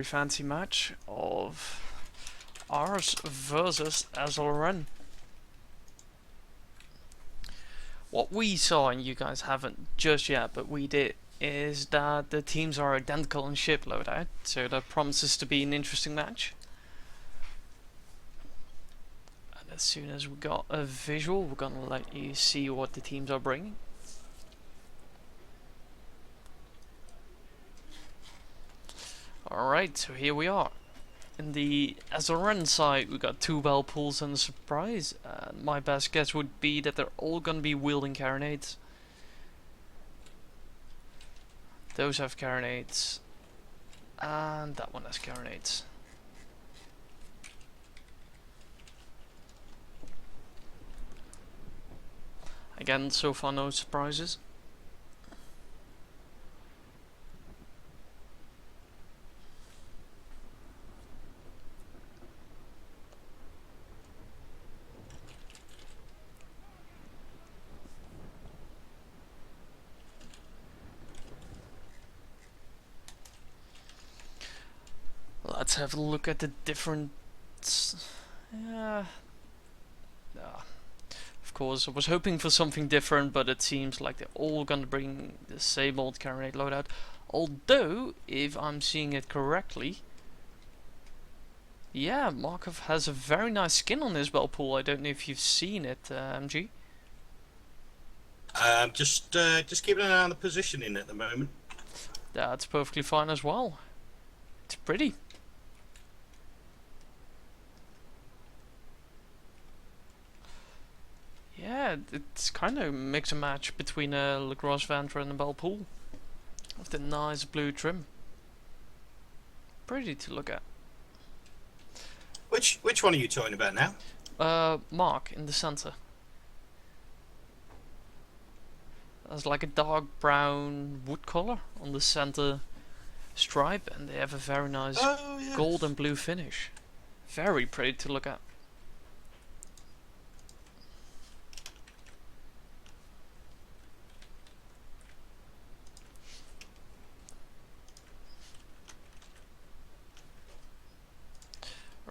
Fancy match of ARSE versus SLRN. What we saw, and you guys haven't just yet, but we did, is that the teams are identical in ship loadout, so that promises to be an interesting match. And as soon as we got a visual, we're gonna let you see what the teams are bringing. Alright, so here we are. In the SLRN side, we got two bell pools and a surprise. My best guess would be that they're all gonna be wielding carronades. Those have carronades, and that one has carronades. Again, so far no surprises. Let's have a look at the different. Of course, I was hoping for something different, but it seems like they're all gonna bring the same old carronade loadout. Although, if I'm seeing it correctly, yeah, Markov has a very nice skin on his bell pool. I don't know if you've seen it, MG. Just keeping an eye on the positioning at the moment. That's perfectly fine as well. It's pretty. Yeah, it's kind of mix and match between a Lacrosse Vantler and a bell pool, with the nice blue trim. Pretty to look at. Which one are you talking about now? Mark in the center. There's like a dark brown wood color on the center stripe, and they have a very nice gold and blue finish. Very pretty to look at.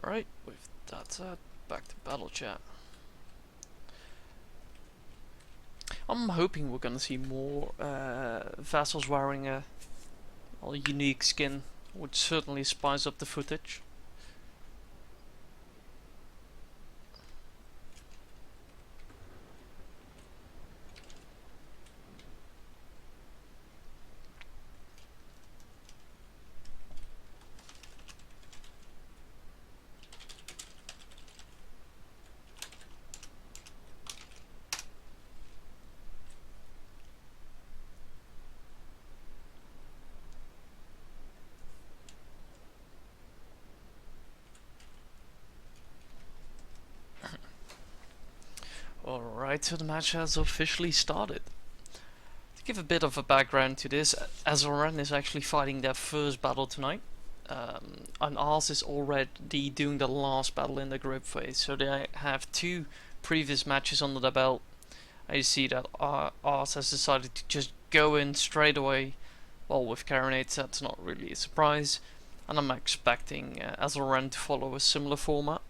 Alright, with that said, back to battle chat. I'm hoping we're gonna see more vessels wearing a unique skin, which certainly spice up the footage. Alright, so the match has officially started. To give a bit of a background to this, SLRN is actually fighting their first battle tonight. And ARSE is already doing the last battle in the group phase, so they have two previous matches under their belt. I see that ARSE has decided to just go in straight away. Well, with carronades, that's not really a surprise, and I'm expecting SLRN to follow a similar format.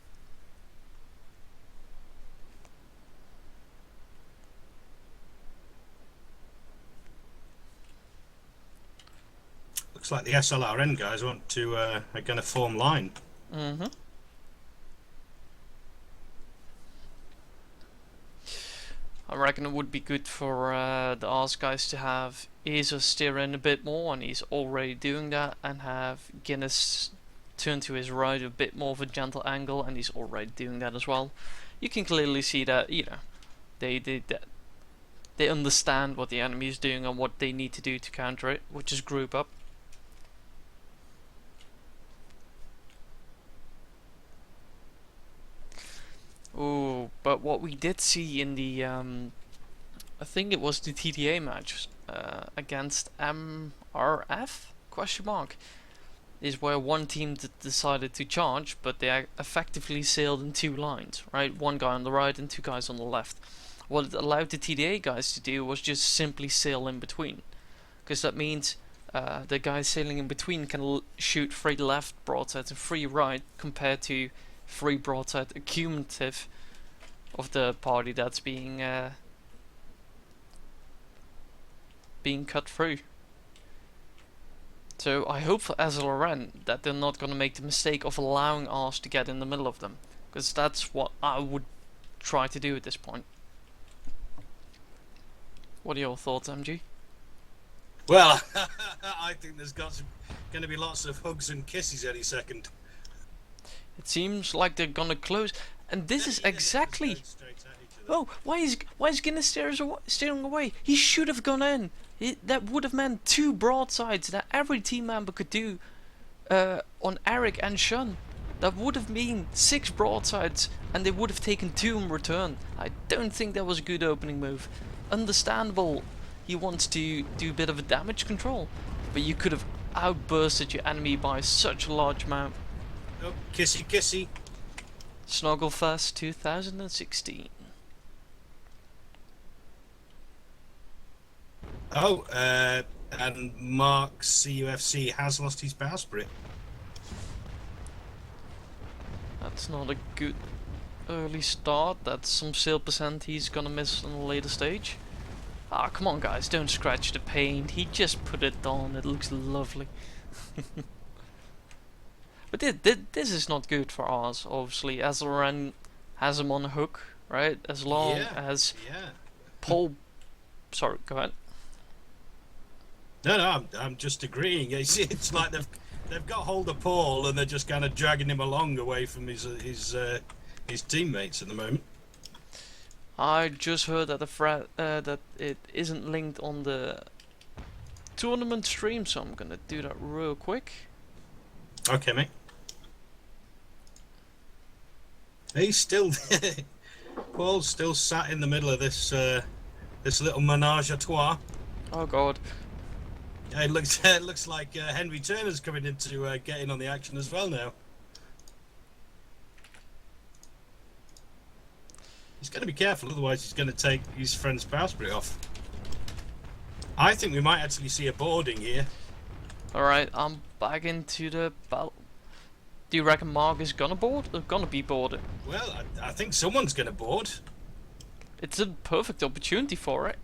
Looks like the SLRN guys are going to form line. I reckon it would be good for the ARSE guys to have Isa steer in a bit more, and he's already doing that, and have Guinness turn to his right a bit more of a gentle angle, and he's already doing that as well. You can clearly see that, you know, they understand what the enemy is doing and what they need to do to counter it, which is group up. Ooh, but what we did see in the, I think it was the TDA match against MRF, question mark, is where one team decided to charge, but they effectively sailed in two lines, right? One guy on the right and two guys on the left. What it allowed the TDA guys to do was just simply sail in between, because that means The guy sailing in between can shoot 3 left broadsides and 3 right, compared to 3 broadside accumulative of the party that's being cut through. So I hope for SLRN that they're not going to make the mistake of allowing ARSE to get in the middle of them, because that's what I would try to do at this point. What are your thoughts, MG? Well, I think there's going to be lots of hugs and kisses any second. It seems like they're gonna close, and this is exactly. Oh, why is Guinness steering away? He should have gone in. That would have meant 2 broadsides that every team member could do on Eric and Shun. That would have been 6 broadsides, and they would have taken 2 in return. I don't think that was a good opening move. Understandable, he wants to do a bit of a damage control, but you could have outbursted your enemy by such a large amount. Oh, kissy kissy. Snugglefest 2016. Oh, and Mark CUFC has lost his bowsprit. That's not a good early start. That's some sail percent he's gonna miss on a later stage. Ah, come on guys, don't scratch the paint. He just put it on, it looks lovely. But this is not good for ours, obviously. SLRN has him on a hook, right? As long as Paul... Sorry, go ahead. No, I'm just agreeing. It's like they've got hold of Paul and they're just kind of dragging him along away from his teammates at the moment. I just heard that that it isn't linked on the tournament stream, so I'm gonna do that real quick. Okay, mate. He's still Paul's still sat in the middle of this this little menage a trois. Oh god. Yeah, it looks like Henry Turner's coming in to get in on the action as well now. He's going to be careful, otherwise he's going to take his friend's bowsprit off. I think we might actually see a boarding here. Alright, I'm back into the battle. Do you reckon Mark is gonna board or gonna be boarded? Well, I think someone's going to board. It's a perfect opportunity for it.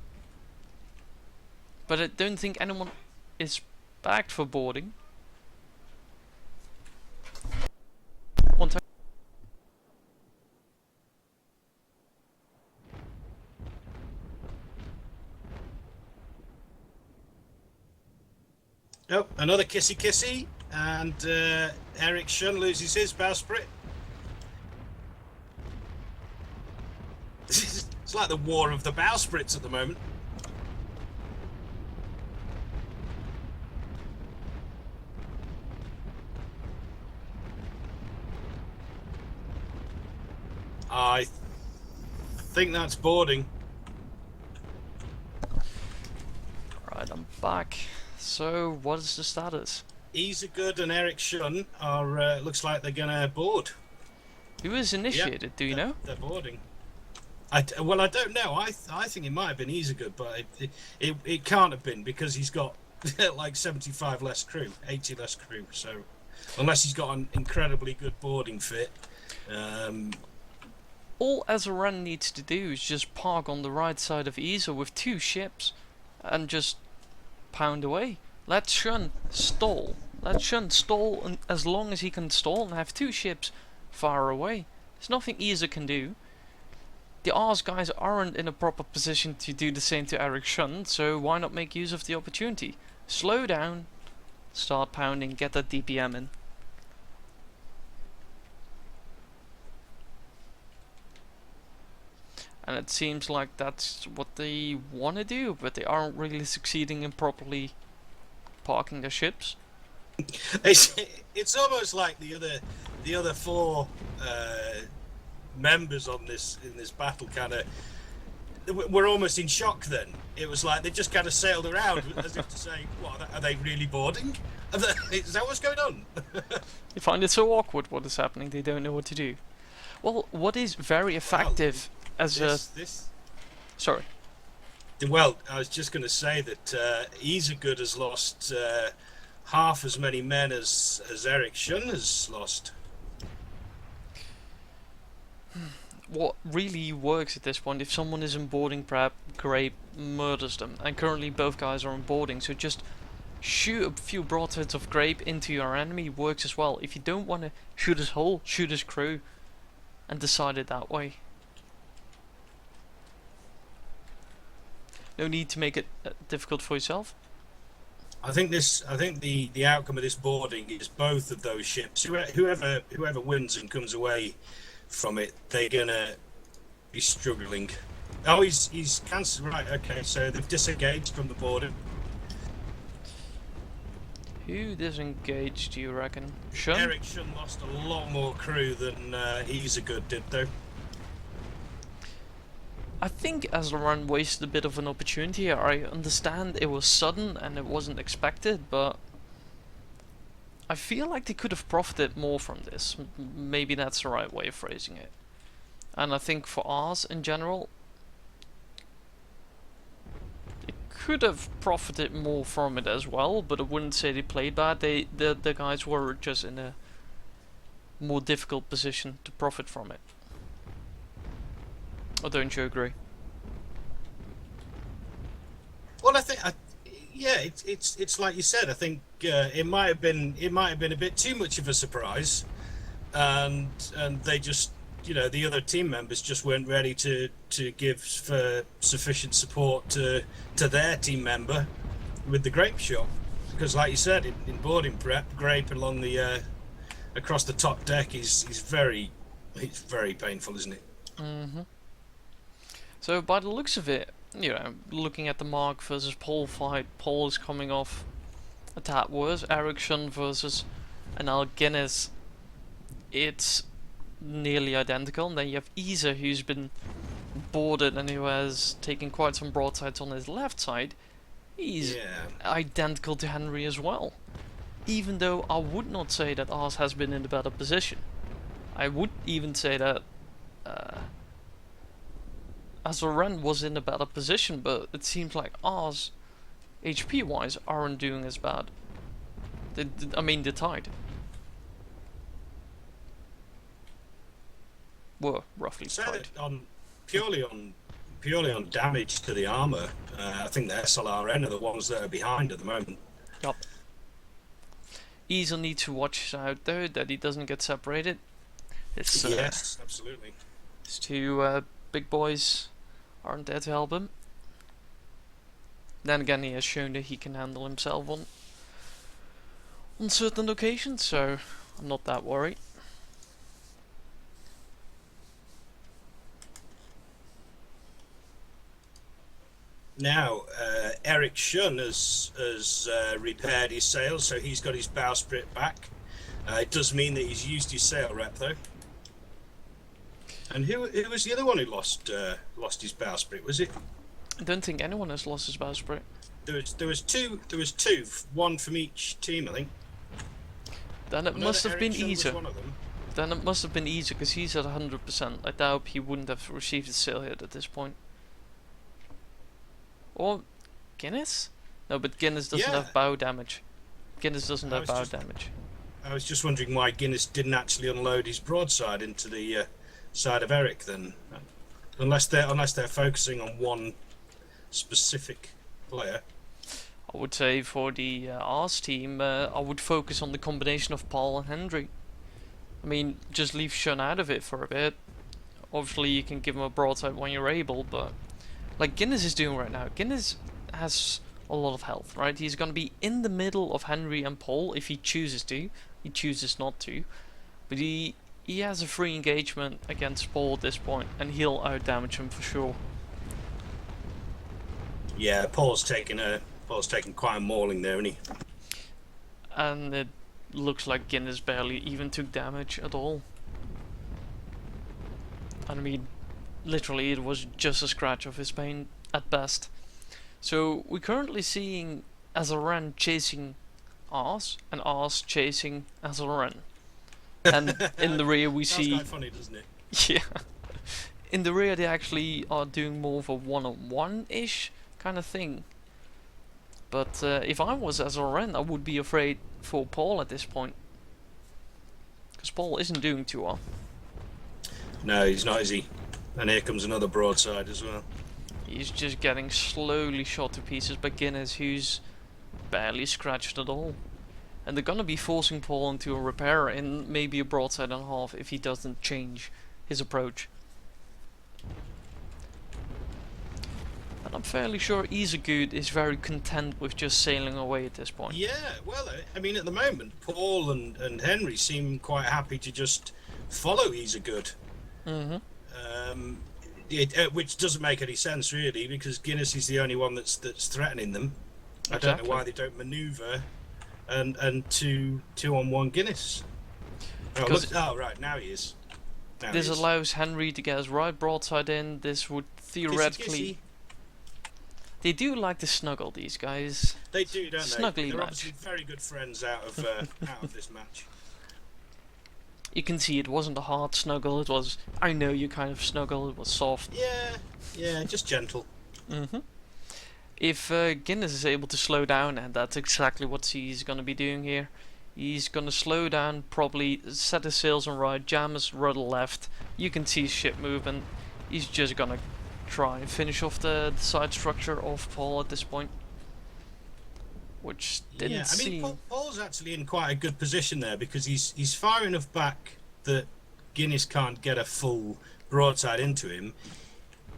But I don't think anyone is backed for boarding. One time. Oh, another kissy kissy, and Eric Shun loses his bowsprit. It's like the war of the bowsprits at the moment. I think that's boarding. Right, I'm back. So, what is the status? Easygood and Eric Shun are, looks like they're gonna board. Who is initiated, do you know? They're boarding. Well, I don't know. I think it might have been Easygood, but it can't have been because he's got like 75 less crew, 80 less crew. So, unless he's got an incredibly good boarding fit. All SLRN needs to do is just park on the right side of Isa with 2 ships and just pound away. Let Shun stall. Let Shun stall as long as he can stall and have 2 ships far away. There's nothing Isa can do. The ARSE guys aren't in a proper position to do the same to Eric Shun, so why not make use of the opportunity? Slow down, start pounding, get that DPM in. And it seems like that's what they want to do, but they aren't really succeeding in properly parking their ships. It's almost like the other 4 members on in this battle kind of were almost in shock. Then it was like they just kind of sailed around as if to say, "What are they really boarding? Is that what's going on?" They find it so awkward what is happening. They don't know what to do. Well, what is very effective. Sorry. Well, I was just going to say that Isergood has lost half as many men as Eric Shun has lost. What really works at this point, if someone is in boarding prep, Grape murders them, and currently both guys are in boarding, so just shoot a few broadsides of Grape into your enemy works as well. If you don't want to shoot his hull, shoot his crew, and decide it that way. No need to make it difficult for yourself. I think the outcome of this boarding is both of those ships. Whoever wins and comes away from it, they're gonna be struggling. Oh, he's cancelled. Right, okay, so they've disengaged from the boarding. Who disengaged, do you reckon? Shun? Eric Shun lost a lot more crew than Isergood did, though. I think SLRN wasted a bit of an opportunity here. I understand it was sudden and it wasn't expected, but I feel like they could have profited more from this. Maybe that's the right way of phrasing it. And I think for ARSE in general, they could have profited more from it as well, but I wouldn't say they played bad. The guys were just in a more difficult position to profit from it. Or don't you agree? Well, yeah, it's like you said. I think it might have been a bit too much of a surprise, and they just, the other team members just weren't ready to give for sufficient support to their team member with the grape shot, because like you said, in boarding prep, grape along the across the top deck is very painful, isn't it? Mm-hmm. So by the looks of it, looking at the Mark versus Paul fight, Paul is coming off a tad worse. Eric Shun versus an Al Guinness, it's nearly identical. And then you have Isa, who's been boarded and who has taken quite some broadsides on his left side. He's identical to Henry as well. Even though I would not say that ARSE has been in a better position. I would even say that SLRN was in a better position, but it seems like ARSE, HP wise, aren't doing as bad. I mean, they're tied. Were roughly tied. Purely on damage to the armor, I think the SLRN are the ones that are behind at the moment. Yup. Isa needs to watch out though that he doesn't get separated. Yes, absolutely. These two big boys aren't there to help him. Then again, he has shown that he can handle himself on certain occasions, so I'm not that worried. Now, Eric Shun has repaired his sails, so he's got his bowsprit back. It does mean that he's used his sail rep, though. And who was the other one who lost his bowsprit? Was it? I don't think anyone has lost his bowsprit. There was two, one from each team, I think. Then it must have been Isa. Then it must have been Isa, because he's at 100%. I doubt he wouldn't have received his sail hit at this point. Or Guinness? No, but Guinness doesn't have bow damage. Guinness doesn't have bow damage. I was just wondering why Guinness didn't actually unload his broadside into the side of Eric then, unless they're focusing on one specific player. I would say for the ARSE team, I would focus on the combination of Paul and Henry. I mean, just leave Shun out of it for a bit. Obviously, you can give him a broadside when you're able, but like Guinness is doing right now, Guinness has a lot of health, right? He's going to be in the middle of Henry and Paul if he chooses to. He chooses not to, but he has a free engagement against Paul at this point, and he'll out-damage him for sure. Yeah, Paul's taking quite a mauling there, isn't he? And it looks like Guinness barely even took damage at all. I mean, literally it was just a scratch of his pain at best. So we're currently seeing SLRN chasing ARSE and ARSE chasing SLRN. And in the rear we see... That's quite funny, doesn't it? Yeah. In the rear they actually are doing more of a one-on-one-ish kind of thing. But if I was SLRN, I would be afraid for Paul at this point. Because Paul isn't doing too well. No, he's not, is he? And here comes another broadside as well. He's just getting slowly shot to pieces by Guinness, who's barely scratched at all. And they're gonna be forcing Paul into a repair in maybe a broadside and a half if he doesn't change his approach. And I'm fairly sure Isegood is very content with just sailing away at this point. Yeah, well, I mean, at the moment, Paul and Henry seem quite happy to just follow Isegood. Mm-hmm. Which doesn't make any sense, really, because Guinness is the only one that's threatening them. Exactly. I don't know why they don't manoeuvre and two on one Guinness. Oh, look, right, now he is. This allows Henry to get his right broadside in. This would theoretically... Kissy, kissy. They do like to snuggle, these guys. They do, don't they? Snuggly They're match. obviously very good friends out of this match. You can see it wasn't a hard snuggle. It was, I know you kind of snuggle. It was soft. Yeah, just gentle. Mm-hmm. If Guinness is able to slow down, and that's exactly what he's going to be doing here, he's going to slow down, probably set his sails on right, jam his rudder left. You can see his ship moving. He's just going to try and finish off the side structure of Paul at this point. Which didn't seem... I mean, Paul's actually in quite a good position there because he's far enough back that Guinness can't get a full broadside into him.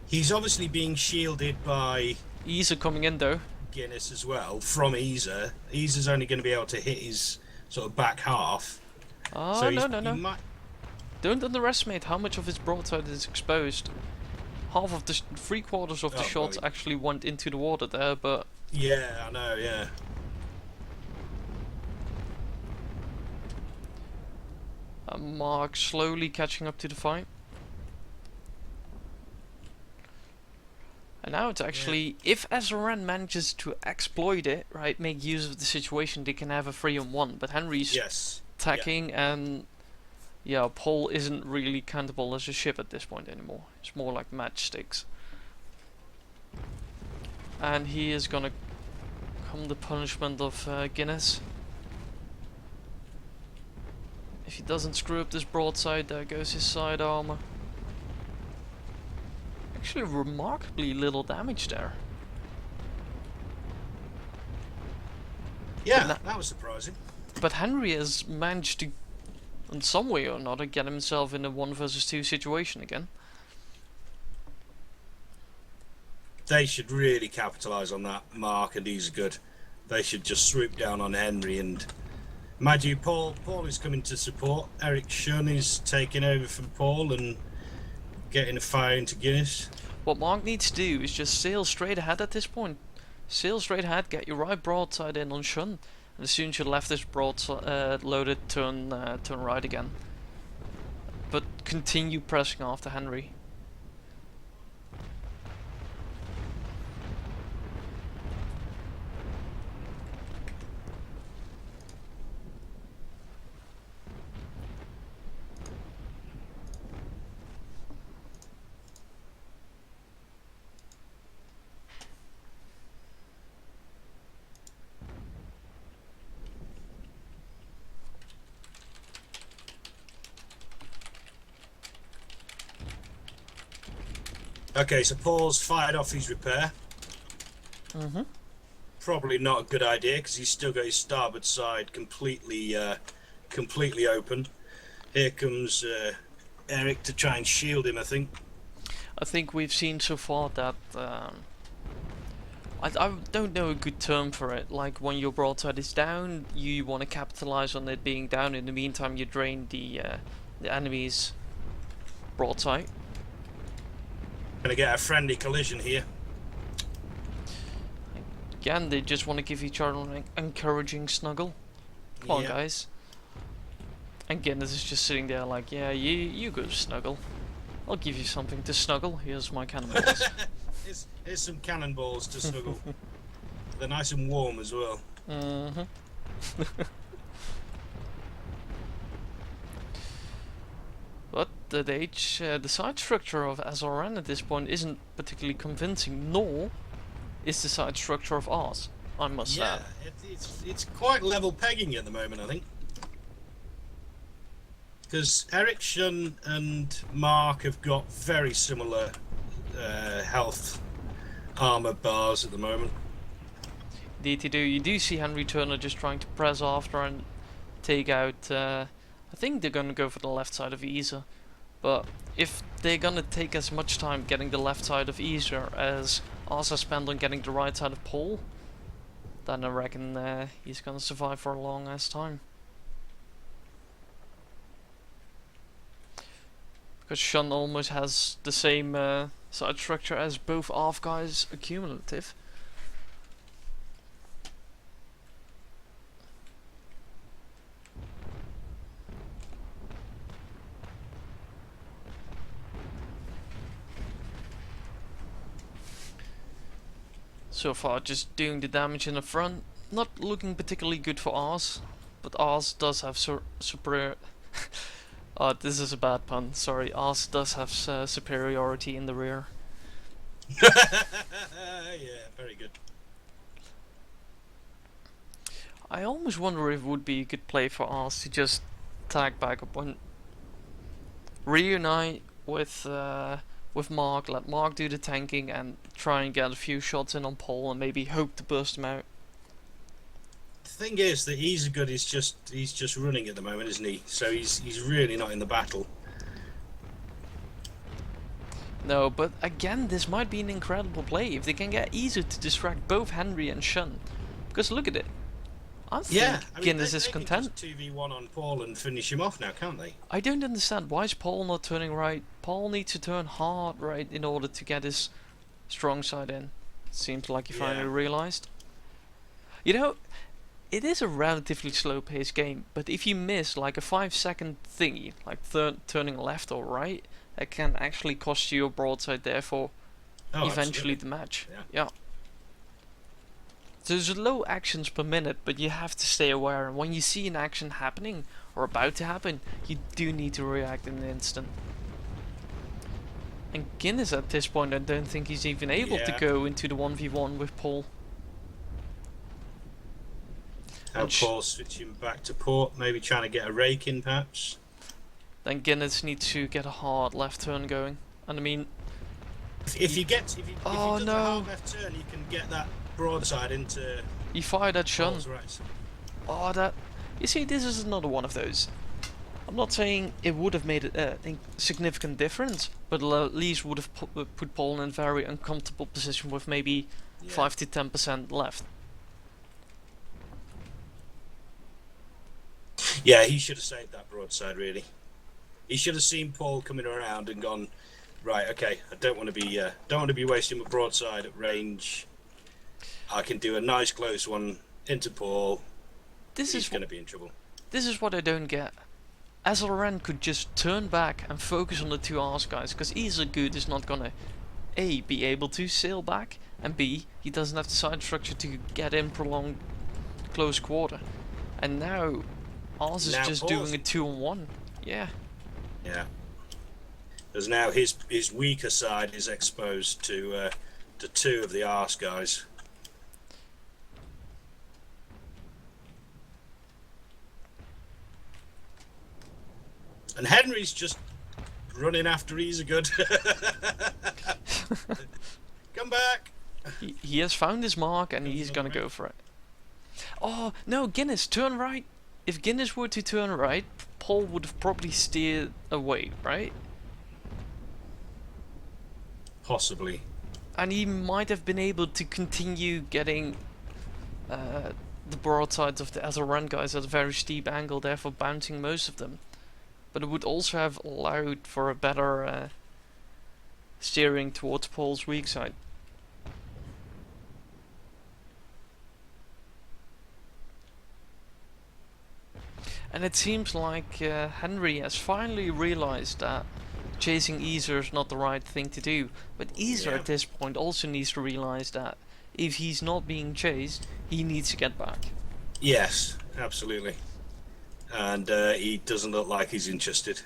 He's obviously being shielded by... Isa coming in though. Guinness as well, from Isa. Isa's only going to be able to hit his sort of back half. Oh, so no. Don't underestimate how much of his broadside is exposed. Half of the... 3/4 of the shots actually went into the water there, but... Yeah, I know, yeah. Mark slowly catching up to the fight. And now it's actually, if SLRN manages to exploit it, right, make use of the situation, they can have a 3-on-1. But Henry's attacking, and yeah, Paul isn't really countable as a ship at this point anymore. It's more like matchsticks. And he is gonna come the punishment of Guinness. If he doesn't screw up this broadside, there goes his side armor. Actually, remarkably little damage there. Yeah, that was surprising. But Henry has managed to, in some way or another, get himself in a 1 versus 2 situation again. They should really capitalise on that. Mark and Isegood. They should just swoop down on Henry and... Mind you, Paul is coming to support. Eric Shun is taking over from Paul and getting a fire into Guinness. What Mark needs to do is just sail straight ahead at this point. Sail straight ahead, get your right broadside in on Shun, and as soon as your left is broadside loaded, turn right again. But continue pressing after Henry. Okay, so Paul's fired off his repair. Mm-hmm. Probably not a good idea because he's still got his starboard side completely open. Here comes Eric to try and shield him, I think. I think we've seen so far that I don't know a good term for it. Like when your broadside is down, you want to capitalize on it being down. In the meantime, you drain the enemy's broadside. Gonna get a friendly collision here. Again, they just want to give each other an encouraging snuggle. Come on, guys. And Guinness is just sitting there like, yeah, you go snuggle. I'll give you something to snuggle. Here's my cannonballs. here's some cannonballs to snuggle. They're nice and warm as well. Mm-hmm. But the side structure of SLRN at this point isn't particularly convincing, nor is the side structure of ARSE, I must Yeah, add. it's quite level pegging at the moment, I think. Because Ericsson and Mark have got very similar health armor bars at the moment. Indeed, you do see Henry Turner just trying to press after and take out. I think they're gonna go for the left side of Isa, but if they're gonna take as much time getting the left side of Isa as Asa spent on getting the right side of Paul, then I reckon he's gonna survive for a long ass time. Because Shun almost has the same side structure as both ARF guys accumulative. So far, just doing the damage in the front. Not looking particularly good for Ars, but Ars does have superior. Oh, this is a bad pun. Sorry, Ars does have superiority in the rear. Yeah, very good. I almost wonder if it would be a good play for Ars to just tag back up and reunite with Mark. Let Mark do the tanking and try and get a few shots in on Paul and maybe hope to burst him out. The thing is that Easygood is he's just running at the moment, isn't he? So he's really not in the battle. No, but again, this might be an incredible play if they can get Izu to distract both Henry and Shun. Because look at it. I think Guinness is content. They can just 2v1 on Paul and finish him off now, can't they? I don't understand. Why is Paul not turning right? Paul needs to turn hard right in order to get his strong side in. Seems like he finally realized. You know, it is a relatively slow paced game, but if you miss like a 5-second thingy, like turning left or right, that can actually cost you your broadside, therefore eventually the match. Yeah. There's low actions per minute, but you have to stay aware, and when you see an action happening or about to happen, you do need to react in an instant. And Guinness at this point, I don't think he's even able to go into the 1v1 with Paul. And Paul switching back to port, maybe trying to get a rake in perhaps. Then Guinness needs to get a hard left turn going. And I mean, if he does a hard left turn, you can get that broadside into. He fired at Shun. Right. Oh, that. You see, this is another one of those. I'm not saying it would have made a significant difference, but at least would have put Paul in a very uncomfortable position with maybe 5 to 10% left. Yeah, he should have saved that broadside, really. He should have seen Paul coming around and gone, right, okay, I don't want to be wasting my broadside at range. I can do a nice close one into Paul. He's going to be in trouble. This is what I don't get. SLRN could just turn back and focus on the two ARSE guys, because Isergood is not gonna A, be able to sail back, and B, he doesn't have the side structure to get in prolonged close quarter. And now ARSE is just doing a 2-on-1. Yeah. Yeah. Because now his weaker side is exposed to two of the ARSE guys. And Henry's just running after Isergood. Come back! He has found his mark and he's gonna go for it. Oh, no, Guinness, turn right. If Guinness were to turn right, Paul would have probably steered away, right? Possibly. And he might have been able to continue getting the broadsides of the SLRN guys at a very steep angle, therefore bouncing most of them. But it would also have allowed for a better steering towards Paul's weak side. And it seems like Henry has finally realized that chasing Easer is not the right thing to do. But Easer at this point also needs to realize that if he's not being chased, he needs to get back. Yes, absolutely. And he doesn't look like he's interested.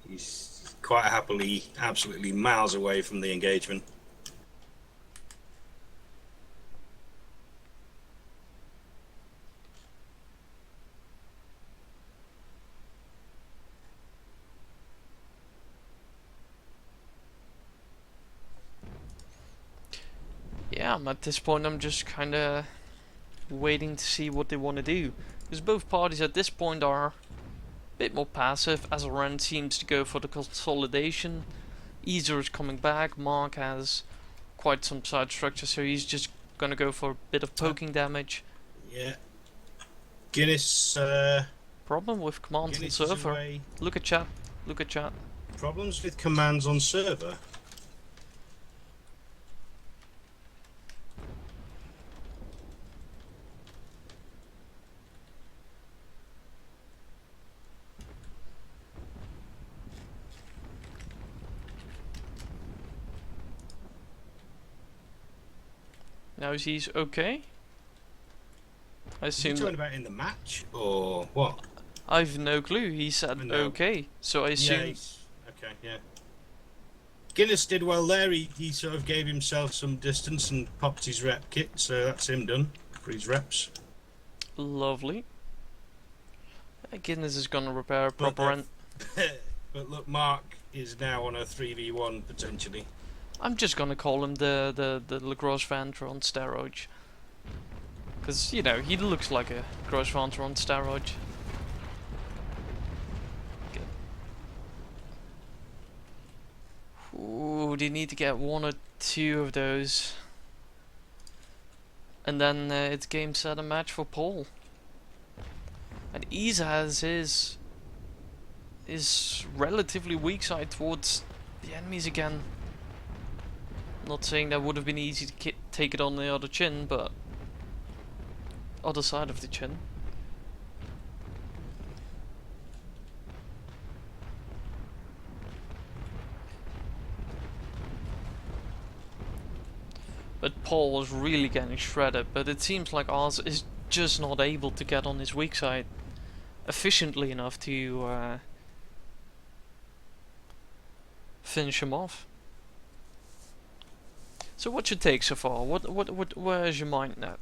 He's quite happily, absolutely miles away from the engagement. yeah, at this point I'm just kind of waiting to see what they want to do. Because both parties at this point are a bit more passive. SLRN seems to go for the consolidation. Easer is coming back. Mark has quite some side structure, so he's just gonna go for a bit of poking damage. Yeah. Guinness. Problem with commands on Guinness is server. away. Look at chat. Look at chat. Problems with commands on server. Now he's okay. I Is he assume. talking about in the match or what? I've no clue. He said No. okay, so I assume. Yeah. Okay. Yeah. Guinness did well there. He sort of gave himself some distance and popped his rep kit, so that's him done for his reps. Lovely. Guinness is gonna repair a proper end. But look, Mark is now on a 3v1 potentially. I'm just gonna call him the Lacrosse Vanther on steroids. Because, you know, he looks like a Gross Vanther on steroids. Okay. Ooh, they need to get one or two of those. And then it's game, set, and match for Paul. And Isa has his relatively weak side towards the enemies again. Not saying that would have been easy to take it on the other chin, but other side of the chin. But Paul was really getting shredded, but it seems like ARSE is just not able to get on his weak side efficiently enough to finish him off. So what's your take so far? Where's your mind now?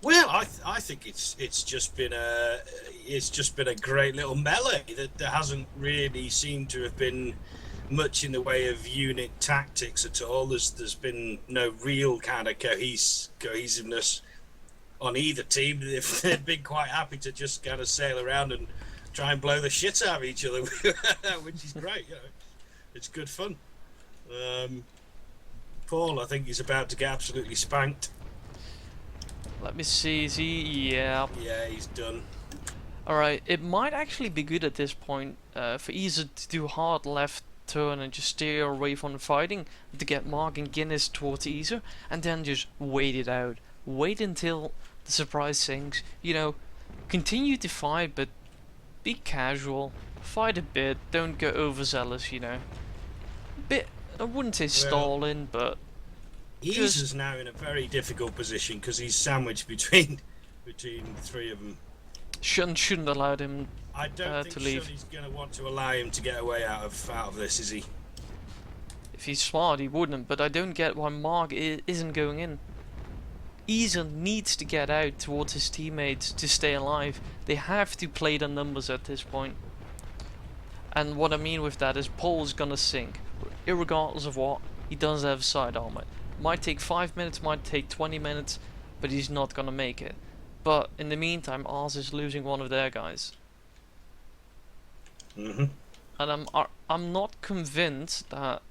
Well, I think it's just been a great little melee. That there hasn't really seemed to have been much in the way of unit tactics at all. There's been no real kind of cohesiveness on either team. They've been quite happy to just kind of sail around and try and blow the shit out of each other, which is great. You know, it's good fun. Paul, I think he's about to get absolutely spanked. Let me see, is he? Yeah. Yeah, he's done. Alright, it might actually be good at this point for Isa to do hard left turn and just steer away from the fighting to get Mark and Guinness towards Isa and then just wait it out. Wait until the surprise sinks. You know, continue to fight but be casual. Fight a bit, don't go overzealous, you know. I wouldn't say stalling, but Isa's now in a very difficult position because he's sandwiched between three of them. shouldn't allow him I don't to think leave. Shunny's going to want to allow him to get away out of this, is he? If he's smart, he wouldn't, but I don't get why Mark isn't going in. Isa needs to get out towards his teammates to stay alive. They have to play the numbers at this point. And what I mean with that is Paul's gonna sink. Irregardless of what, he does have side armor. Might take 5 minutes, might take 20 minutes, but he's not gonna make it. But in the meantime, ARSE is losing one of their guys. Mm-hmm. And I'm not convinced that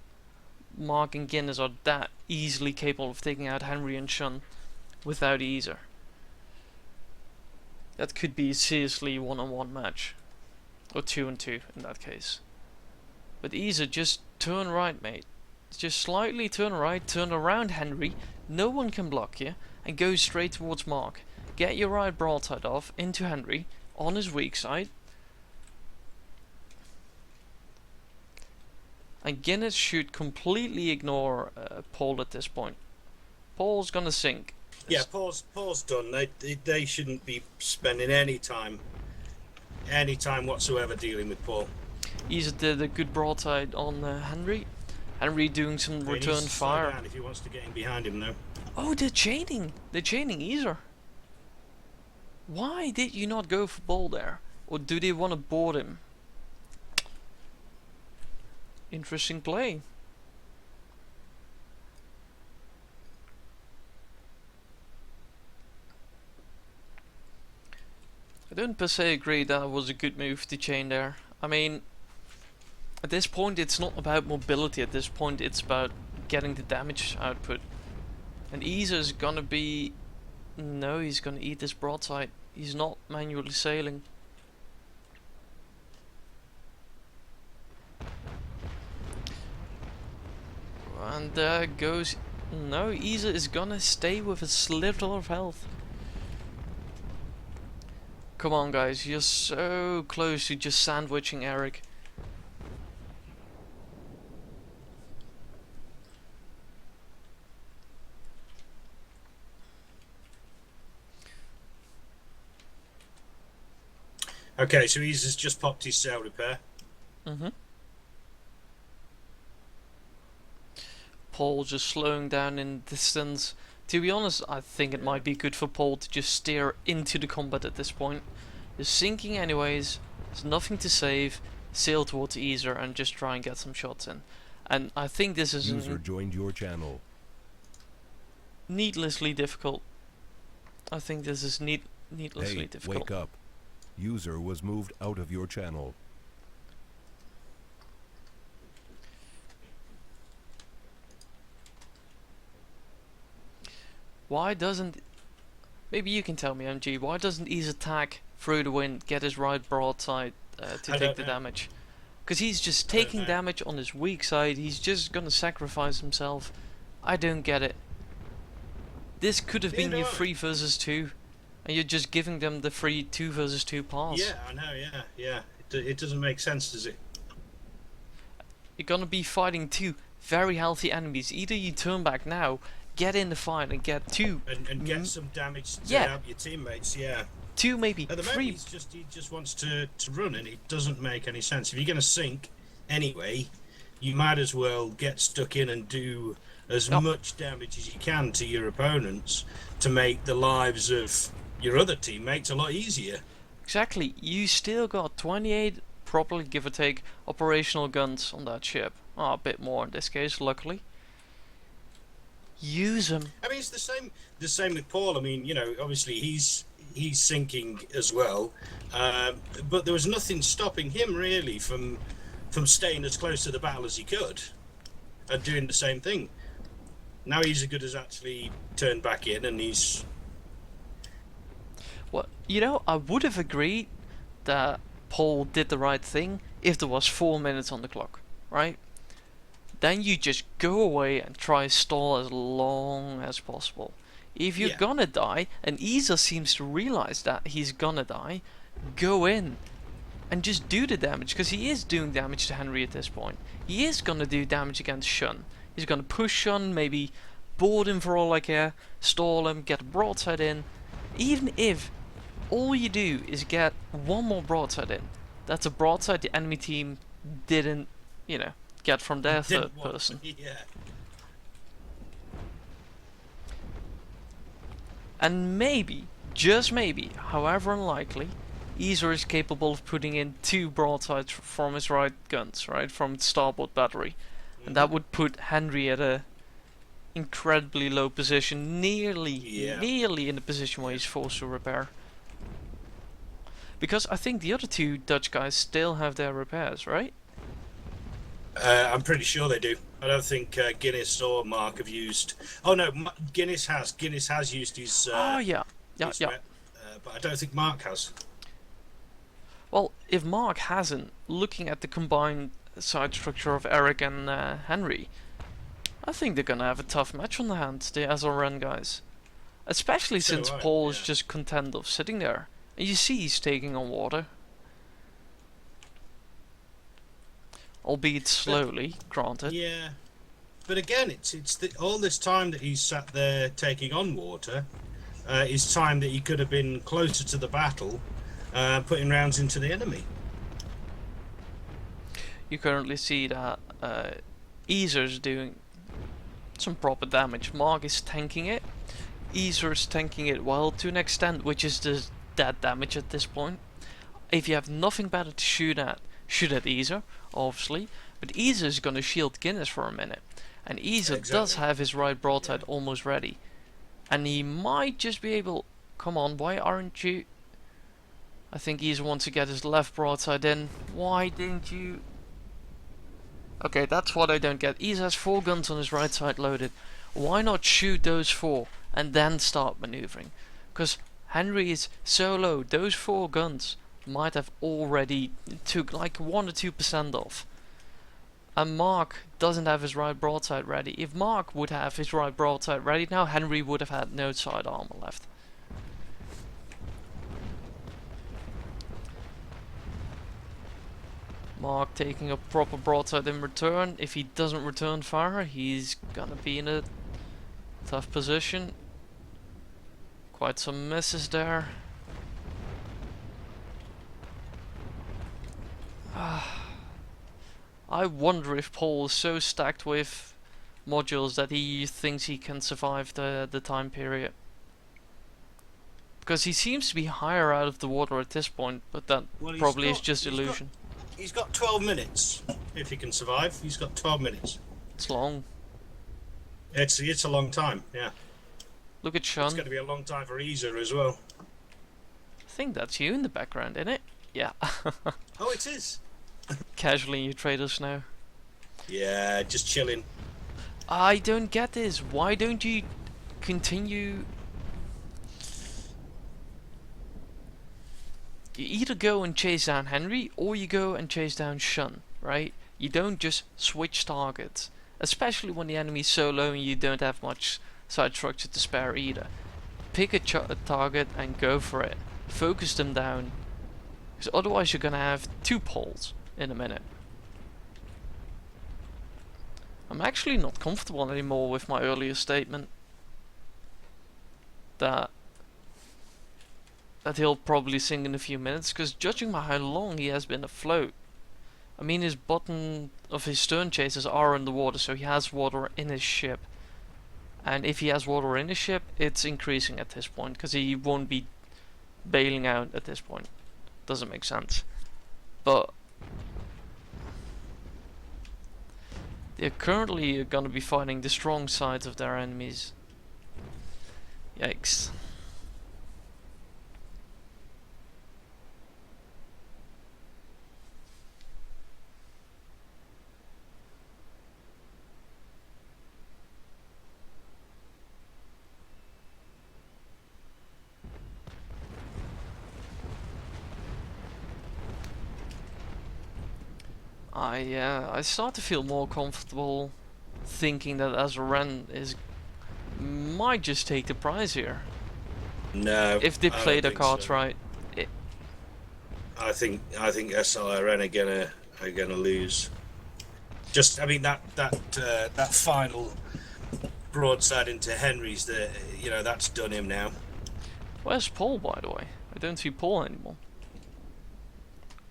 Mark and Guinness are that easily capable of taking out Henry and Shun without Easer. That could be seriously one-on-one match. Or 2-2 in that case. But Easer, just turn right, mate. Just slightly turn right, turn around Henry. No one can block you. And go straight towards Mark. Get your right broadside off into Henry on his weak side. And Guinness should completely ignore Paul at this point. Paul's gonna sink. Yeah, Paul's done. They shouldn't be spending any time whatsoever dealing with Paul. He's did a good broadside on Henry. Henry doing some He return needs to slow fire. down if he wants to get in behind him though. Oh, they're chaining. They're chaining Easer. Why did you not go for Paul there? Or do they want to board him? Interesting play. I don't per se agree that was a good move to chain there. I mean, at this point it's not about mobility, at this point it's about getting the damage output. And Easer's gonna be... No, he's gonna eat this broadside. He's not manually sailing. And there goes... No, Easer is gonna stay with a slither of health. Come on guys, you're so close to just sandwiching Eric. Okay, so he's just popped his sail repair. Paul just slowing down in distance. To be honest, I think it might be good for Paul to just steer into the combat at this point. He's sinking anyways, there's nothing to save, sail towards Easer and just try and get some shots in. And I think this is User joined your channel. Needlessly difficult. I think this is needlessly difficult. Wake up. User was moved out of your channel. Why doesn't... Maybe you can tell me, MG, why doesn't Easer attack through the wind, get his right broadside to take the damage? Because he's just taking damage on his weak side, he's just gonna sacrifice himself. I don't get it. This could have been your 3 versus 2, and you're just giving them the free 2 versus 2 pass. Yeah, I know, yeah. It doesn't make sense, does it? You're gonna be fighting 2 very healthy enemies. Either you turn back now, get in the fight and get 2 and get some damage to help your teammates. 2 maybe at the 3. moment he just wants to run, and it doesn't make any sense. If you're going to sink anyway, you might as well get stuck in and do as much damage as you can to your opponents to make the lives of your other teammates a lot easier. Exactly. You still got 28 properly, give or take, operational guns on that ship. Oh, a bit more in this case, luckily. Use them. I mean, it's the same with Paul. I mean, you know, obviously he's sinking as well, but there was nothing stopping him really from staying as close to the battle as he could and doing the same thing. Now he's as good as actually turned back in, and he's... Well, you know, I would have agreed that Paul did the right thing if there was 4 minutes on the clock, right? Then you just go away and try stall as long as possible. If you're gonna die, and Easer seems to realize that he's gonna die, go in and just do the damage, because he is doing damage to Henry at this point. He is gonna do damage against Shun. He's gonna push Shun, maybe board him for all I care, stall him, get a broadside in. Even if all you do is get 1 more broadside in, that's a broadside the enemy team didn't, you know, get from their third person. And maybe, just maybe, however unlikely, Easer is capable of putting in 2 broadsides from his right guns, right, from the starboard battery. And that would put Henry at a incredibly low position, nearly in the position where he's forced to repair. Because I think the other 2 Dutch guys still have their repairs, right? I'm pretty sure they do. I don't think Guinness or Mark have used... Oh no, Guinness has. Guinness has used his... yeah. But I don't think Mark has. Well, if Mark hasn't, looking at the combined side structure of Eric and Henry, I think they're gonna have a tough match on the hands, the SLRN guys. Especially since Paul is just content of sitting there. And you see he's taking on water. Albeit slowly, granted. Yeah, but again, it's all this time that he's sat there taking on water is time that he could have been closer to the battle, putting rounds into the enemy. You currently see that Easer's doing some proper damage. Mark is tanking it. Easer's tanking it well to an extent, which is just dead damage at this point. If you have nothing better to shoot at Easer, obviously, but Easer's gonna shield Guinness for a minute, and Easer does have his right broadside almost ready, and he might just be able... Come on, why aren't you... I think he's wants to get his left broadside in. Why didn't you? Okay, that's what I don't get. He has 4 guns on his right side loaded. Why not shoot those 4 and then start maneuvering? Because Henry is so low. Those 4 guns might have already took like 1 or 2% off. And Mark doesn't have his right broadside ready. If Mark would have his right broadside ready now, Henry would have had no side armor left. Mark taking a proper broadside in return. If he doesn't return fire, he's gonna be in a tough position. Quite some misses there. I wonder if Paul is so stacked with modules that he thinks he can survive the time period. Because he seems to be higher out of the water at this point, but that probably is just illusion. He's got 12 minutes, if he can survive. He's got 12 minutes. It's long. It's a long time, yeah. Look at Sean. It's going to be a long time for Easer as well. I think that's you in the background, isn't it? Yeah. Oh, it is. Casually in your traders now. Yeah, just chilling. I don't get this. Why don't you continue? You either go and chase down Henry or you go and chase down Shun, right? You don't just switch targets, especially when the enemy's so low and you don't have much side structure to spare either. Pick a target and go for it. Focus them down, because otherwise you're gonna have 2 poles in a minute. I'm actually not comfortable anymore with my earlier statement that he'll probably sink in a few minutes, because judging by how long he has been afloat, I mean his bottom of his stern chasers are underwater, so he has water in his ship. And if he has water in his ship, it's increasing at this point, because he won't be bailing out at this point. Doesn't make sense. But they're currently going to be fighting the strong sides of their enemies. Yikes. I start to feel more comfortable thinking that SLRN might just take the prize here. No. If they play their cards so. right. I think SLRN are gonna lose. Just, I mean, that final broadside into Henry's, that's done him now. Where's Paul, by the way? I don't see Paul anymore.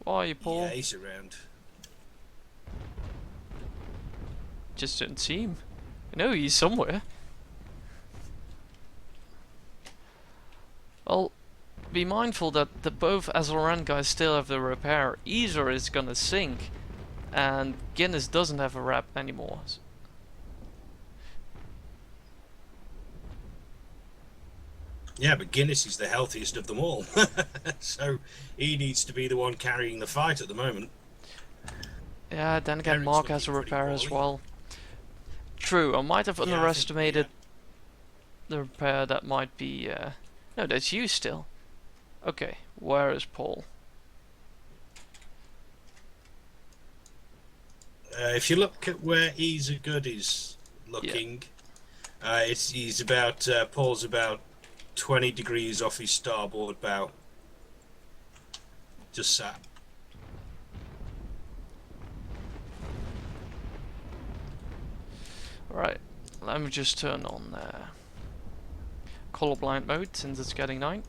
Why are you, Paul? Yeah, he's around. Just don't see him. I know he's somewhere. Well, be mindful that the both SLRN guys still have the repair. Easer is gonna sink, and Guinness doesn't have a rep anymore. Yeah, but Guinness is the healthiest of them all. So he needs to be the one carrying the fight at the moment. Yeah, then again, Eric's Mark has a looking pretty repair as poorly. well. True, I might have Yeah, I think, underestimated the repair that might be... No, that's you still. Okay, where is Paul? If you look at where Easer Good is looking, Paul's about 20 degrees off his starboard bow. Just sat. Right, let me just turn on colorblind mode since it's getting night.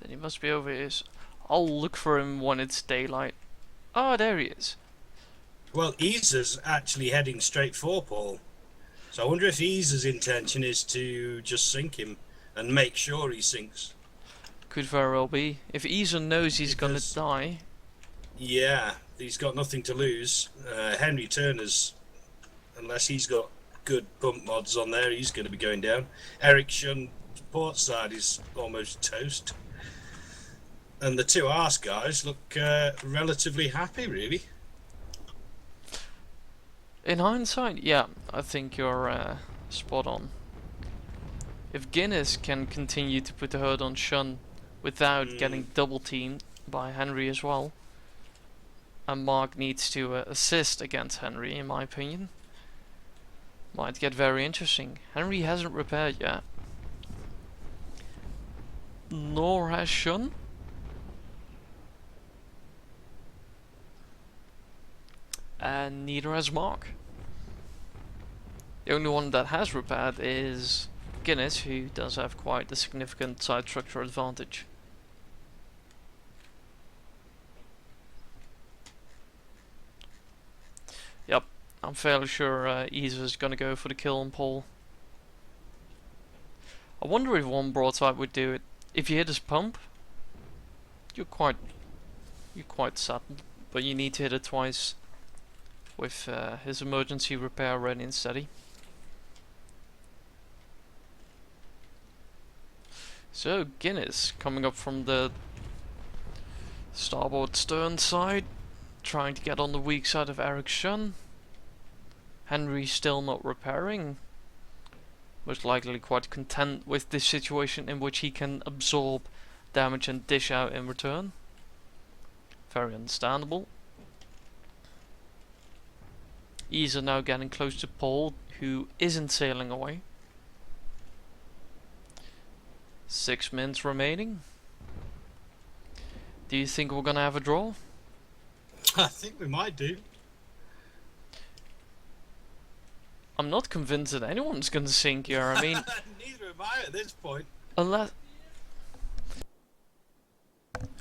Then he must be over here. I'll look for him when it's daylight. Oh, there he is. Well, Easer's actually heading straight for Paul. So I wonder if Ease's intention is to just sink him and make sure he sinks. Could very well be. If Isa knows he's gonna Because, die, yeah, he's got nothing to lose. Henry Turner's, unless he's got good bump mods on there, he's going to be going down. Eric Shun, port side, is almost toast. And the two ARSE guys look relatively happy, really. in hindsight, yeah, I think you're spot on. If Guinness can continue to put the hurt on Shun without getting double teamed by Henry as well, and Mark needs to assist against Henry, in my opinion, might get very interesting. Henry hasn't repaired yet, nor has Shun. And neither has Mark. The only one that has repaired is Guinness, who does have quite a significant side structure advantage. Yep, I'm fairly sure Isa's gonna go for the kill on Paul. I wonder if one broadside would do it. If you hit his pump, you're quite settled, but you need to hit it twice with his emergency repair ready and steady. So Guinness coming up from the starboard stern side, trying to get on the weak side of Eric Shun. Henry still not repairing, most likely quite content with this situation in which he can absorb damage and dish out in return. Very understandable. Isa now getting close to Paul, who isn't sailing away. 6 minutes remaining. Do you think we're gonna have a draw? I think we might do. I'm not convinced that anyone's gonna sink here. I mean, neither am I at this point.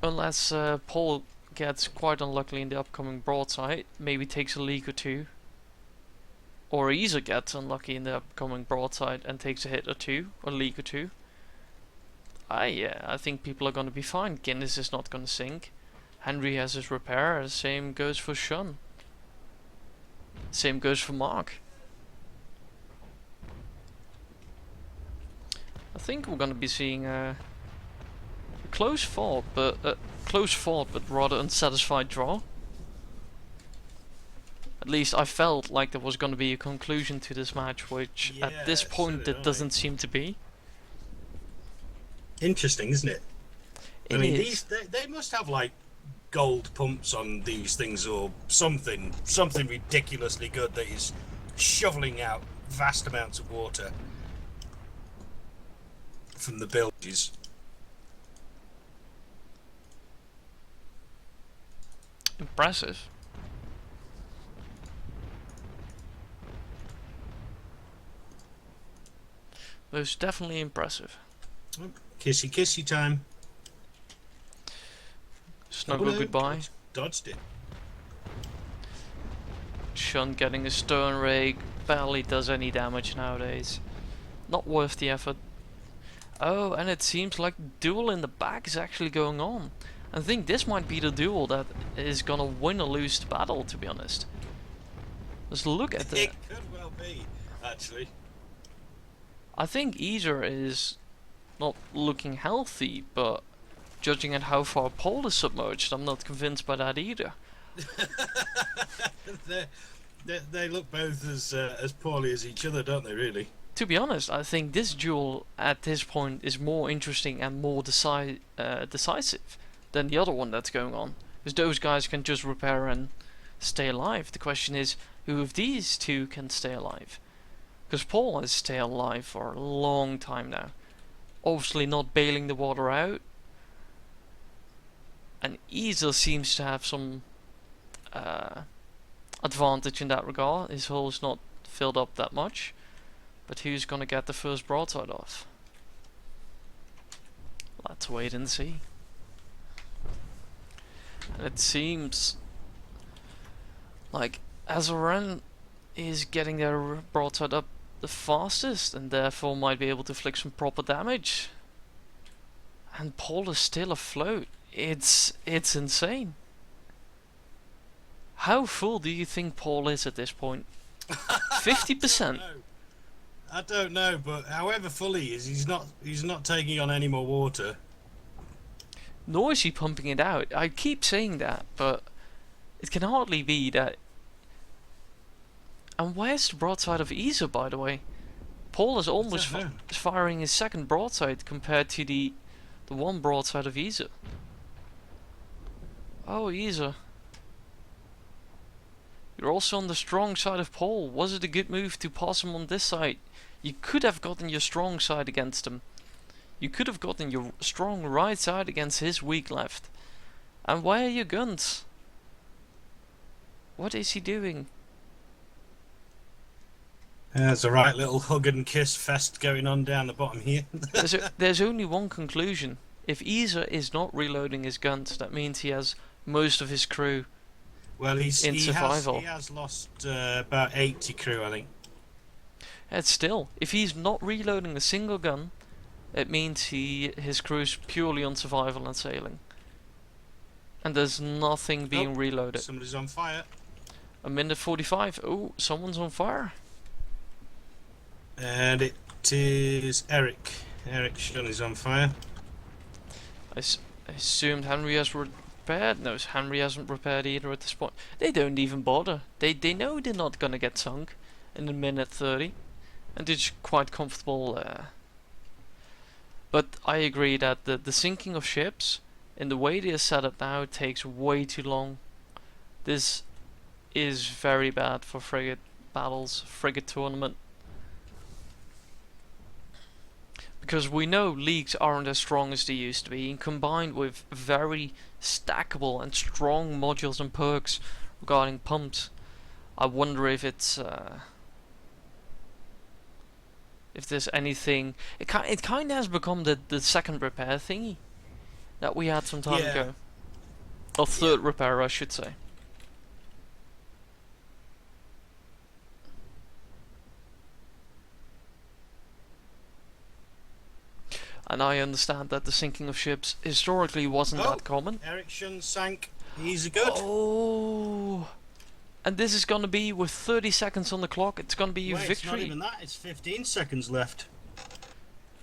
unless Paul gets quite unlucky in the upcoming broadside, maybe takes a leak or two, or Isa gets unlucky in the upcoming broadside and takes a hit or two, or leak or two. I think people are going to be fine. Guinness is not going to sink. Henry has his repair. Same goes for Shun. Same goes for Mark. I think we're going to be seeing a close fought, but rather unsatisfied draw. At least I felt like there was going to be a conclusion to this match, which at this point it doesn't seem to be. Interesting, isn't it? It I mean, is. they must have like gold pumps on these things or something ridiculously good that is shoveling out vast amounts of water from the bilges. Impressive. Most definitely impressive. Kissy kissy time. Snuggle goodbye. Dodged it. Shun getting a stern rake barely does any damage nowadays. Not worth the effort. Oh, and it seems like the duel in the back is actually going on. I think this might be the duel that is gonna win or lose the battle, to be honest. Just look at that. It could well be, actually. I think Easer is not looking healthy, but judging at how far Paul is submerged, I'm not convinced by that either. they look both as poorly as each other, don't they, really? To be honest, I think this duel at this point is more interesting and more decisive than the other one that's going on. Because those guys can just repair and stay alive. The question is, who of these two can stay alive? Because Paul has stayed alive for a long time now. Obviously not bailing the water out. And Easel seems to have some advantage in that regard. His hull is not filled up that much. But who's gonna get the first broadside off? Let's wait and see. And it seems like SLRN is getting their broadside up the fastest and therefore might be able to inflict some proper damage. And Paul is still afloat. It's insane. How full do you think Paul is at this point? 50%. I don't know, but however full he is, he's not taking on any more water. Nor is he pumping it out. I keep saying that, but it can hardly be that. And where's the broadside of Isa, by the way? Paul is almost firing his second broadside compared to the one broadside of Isa. Oh, Isa. You're also on the strong side of Paul. Was it a good move to pass him on this side? You could have gotten your strong side against him. You could have gotten your strong right side against his weak left. And where are your guns? What is he doing? There's a right little hug and kiss fest going on down the bottom here. There's only one conclusion. If Isa is not reloading his guns, that means he has most of his crew in survival. He has lost about 80 crew, I think. And still, if he's not reloading a single gun, it means his crew is purely on survival and sailing. And there's nothing being reloaded. Somebody's on fire. A minute 45. Oh, someone's on fire. And it is Eric. Eric Shun is on fire. I assumed Henry has repaired. No, Henry hasn't repaired either at this point. They don't even bother. They know they're not gonna get sunk in a minute 30. And they're just quite comfortable there. But I agree that the sinking of ships, in the way they are set up now, takes way too long. This is very bad for frigate battles, frigate tournament. Because we know leagues aren't as strong as they used to be, and combined with very stackable and strong modules and perks regarding pumps, I wonder if it's if there's anything. It kind of has become the second repair thingy that we had some time ago, or third repair, I should say. And I understand that the sinking of ships historically wasn't that common. Ericsson sank. He's good. Oh, and this is gonna be with 30 seconds on the clock. It's gonna be a victory. It's not even that. It's 15 seconds left.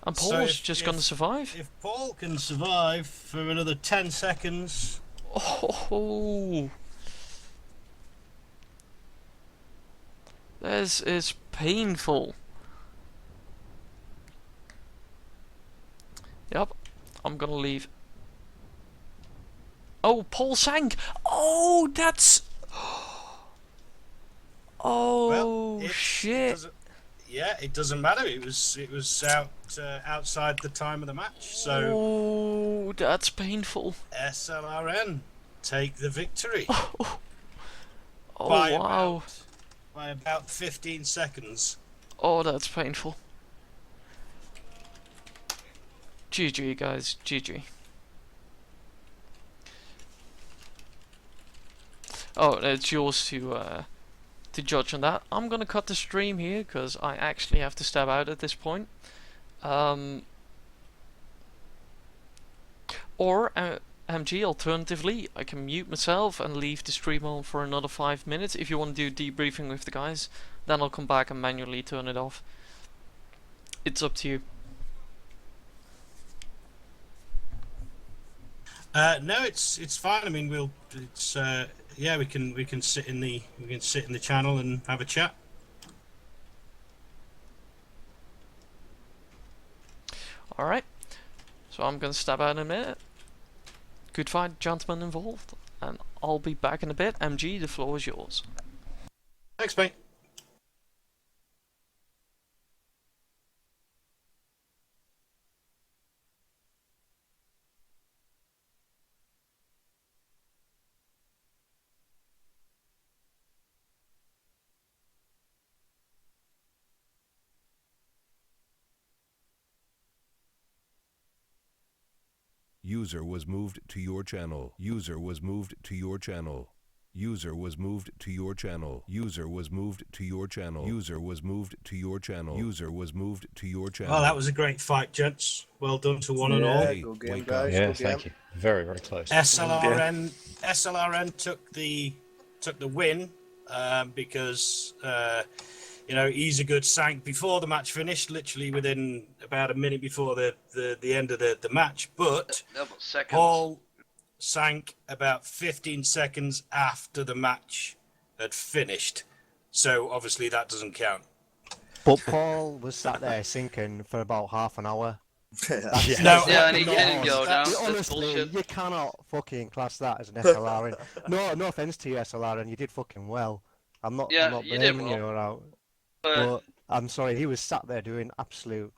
And Paul's just gonna survive. If Paul can survive for another 10 seconds. Oh, this is painful. Yep, I'm gonna leave. Oh, Paul sank. Oh, that's. Oh, well, shit. It doesn't matter. It was outside the time of the match. So. Oh, that's painful. SLRN take the victory. Oh, wow. By about 15 seconds. Oh, that's painful. GG, guys. GG. Oh, it's yours to judge on that. I'm gonna cut the stream here because I actually have to step out at this point. Or MG, alternatively, I can mute myself and leave the stream on for another 5 minutes. If you want to do debriefing with the guys, then I'll come back and manually turn it off. It's up to you. No, it's fine. I mean, we can sit in the channel and have a chat. All right. So I'm gonna step out in a minute. Good fight, gentlemen involved, and I'll be back in a bit. MG, the floor is yours. Thanks, mate. User was moved to your channel. User was moved to your channel. User was moved to your channel. User was moved to your channel. User was moved to your channel. User was moved to your channel. Well, that was a great fight, gents. Well done to one and all. Hey, Good game, wake guys. up. Good game. Thank you. Very, very close. SLRN took the win because you know, He's a Good sank before the match finished, literally within about a minute before the end of the match. But Paul sank about 15 seconds after the match had finished, so obviously that doesn't count. But Paul was sat there sinking for about half an hour. No, and he didn't go down. That's Honestly, bullshit. you cannot fucking class that as an SLRN. No offense to you, SLRN, you did fucking well. I'm not You did blaming you well. out. But But I'm sorry, he was sat there doing absolute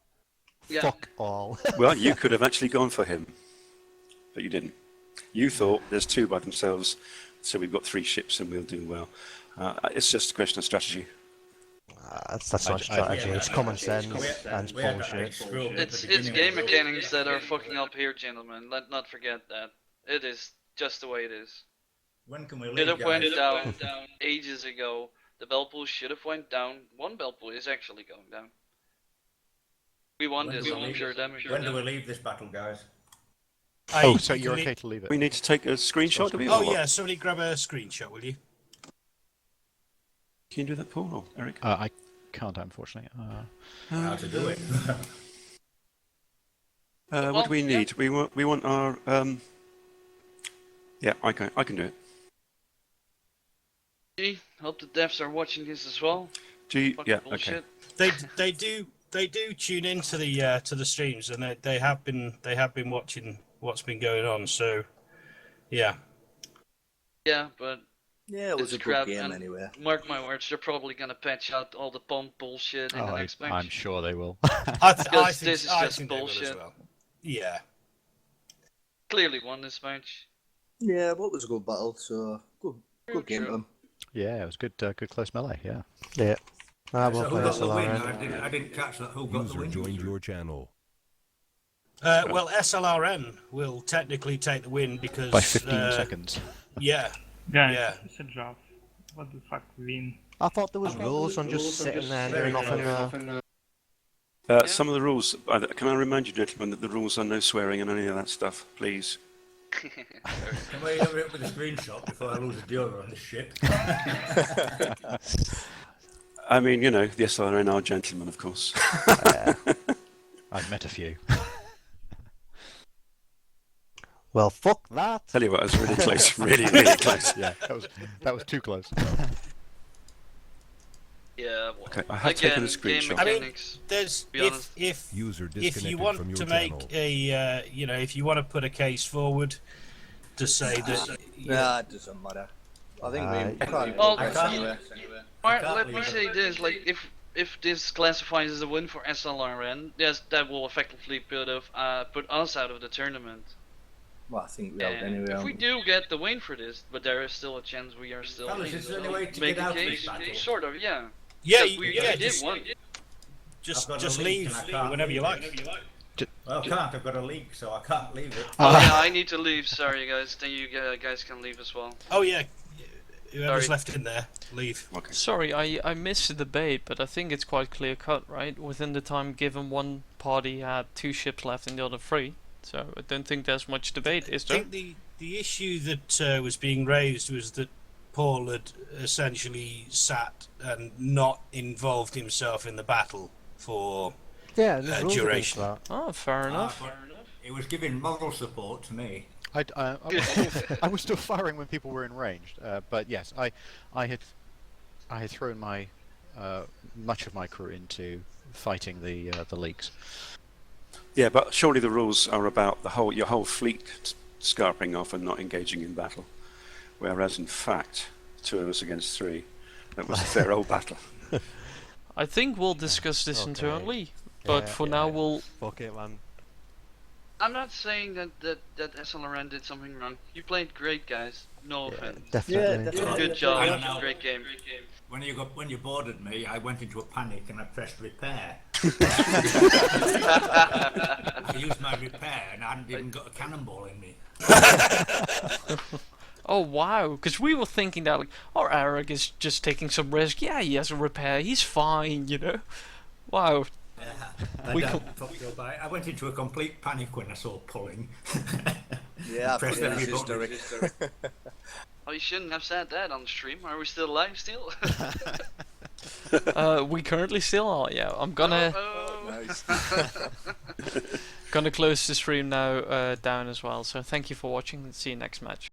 fuck all. Well, you could have actually gone for him, but you didn't. You thought there's two by themselves, so we've got 3 ships and we'll do well. It's just a question of strategy. That's not strategy, it's common sense and it's bullshit. it's game mechanics that are fucking up here, gentlemen. Let not forget that. It is just the way it is. When can we Should leave, have went guys? down ages ago. The bell pool should have went down. One bell pool is actually going down. We won When this, do we I'm leave sure this? them. When do we leave this battle, guys? Oh, so you're okay to leave it? We need to take a screenshot of it. Oh yeah, somebody grab a screenshot, will you? Can you do that, Paul or Eric? I can't, unfortunately. How to do it? What do we need? We want our. Yeah, I can do it. Gee, hope the devs are watching this as well. Yeah, okay. Bullshit. They do tune into the streams, and they have been watching what's been going on. So, yeah. Yeah, but Yeah, it was it's a crap, good game and anyway. mark my words, they're probably gonna patch out all the pump bullshit in the next match. I'm sure they will. I Because think, this is I just think they will as bullshit. well. Yeah. Clearly won this match. Yeah, but it was a good battle, so good game to them. Yeah, it was good, good close melee. Yeah. Yeah. I So will who play got the win? SLRN. I didn't catch that. Who got the User win? joined your channel. Well, SLRN will technically take the win because By 15 seconds. Yeah. Guys, Yeah. it's a draft. What the fuck, win? I thought there was rules on just sitting there and doing nothing. Some of the rules. Can I remind you, gentlemen, that the rules are no swearing and any of that stuff, please. Can we have it with a screenshot before I lose a dealer on this ship? I mean, you know, the SLRN are gentlemen, of course. I've met a few. Well, fuck that. Tell you what, it was really close, really, really close. Yeah, that was too close. Yeah, well, Okay, I have taken a game screenshot. I mean, mechanics. there's Be honest. if User if disconnected you from want your to channel. make a you know, if you want to put a case forward to say that Nah, it doesn't matter. I think we can't Well, progress anyway. Alright, can't let me leave say it. this, like, if this classifies as a win for SLRN, yes, that will effectively put us out of the tournament. Well, I think we have And anyway. if haven't we do get the win for this, but there is still a chance we are still Fellas, is there any way to make get a out of case, this battle? sort of, yeah. yeah, Because we yeah, did just one. just I've got just a leak leave and I can't whenever you leave like. Well, I can't. I've got a leak, so I can't leave it. Oh yeah, I need to leave, sorry guys, then you guys can leave as well. Oh yeah, whoever's Sorry. left in there, leave. Okay. Sorry, I missed the debate, but I think it's quite clear cut, right? Within the time given, one party had 2 ships left and the other 3. So I don't think there's much debate, is I there? think the issue that was being raised was that Paul had essentially sat and not involved himself in the battle for Yeah, there's rules against duration. that. Oh, fair enough. It was giving moral support to me. I was still firing when people were in range, but yes, I had thrown my much of my crew into fighting the leaks. Yeah, but surely the rules are about your whole fleet scarping off and not engaging in battle, whereas in fact, 2 of us against 3, that was a fair old battle. I think we'll discuss this Okay. internally, but Yeah, for yeah. now we'll... Fuck it, man. I'm not saying that SLRN did something wrong. You played great, guys. No Yeah, offense. definitely. definitely. Good job. I don't know. Great game. When you boarded me, I went into a panic and I pressed repair. I used my repair and I hadn't even got a cannonball in me. Oh wow, because we were thinking that like, oh, Eric is just taking some risk. Yeah, he has a repair. He's fine, you know. Wow. Yeah, We fucked up. I went into a complete panic when I saw pulling. Yeah, I Pressed put it every in button. history. Oh, you shouldn't have said that on the stream. Are we still live still? We currently still are. Yeah, I'm gonna Nice. gonna close the stream now down as well. So thank you for watching and see you next match.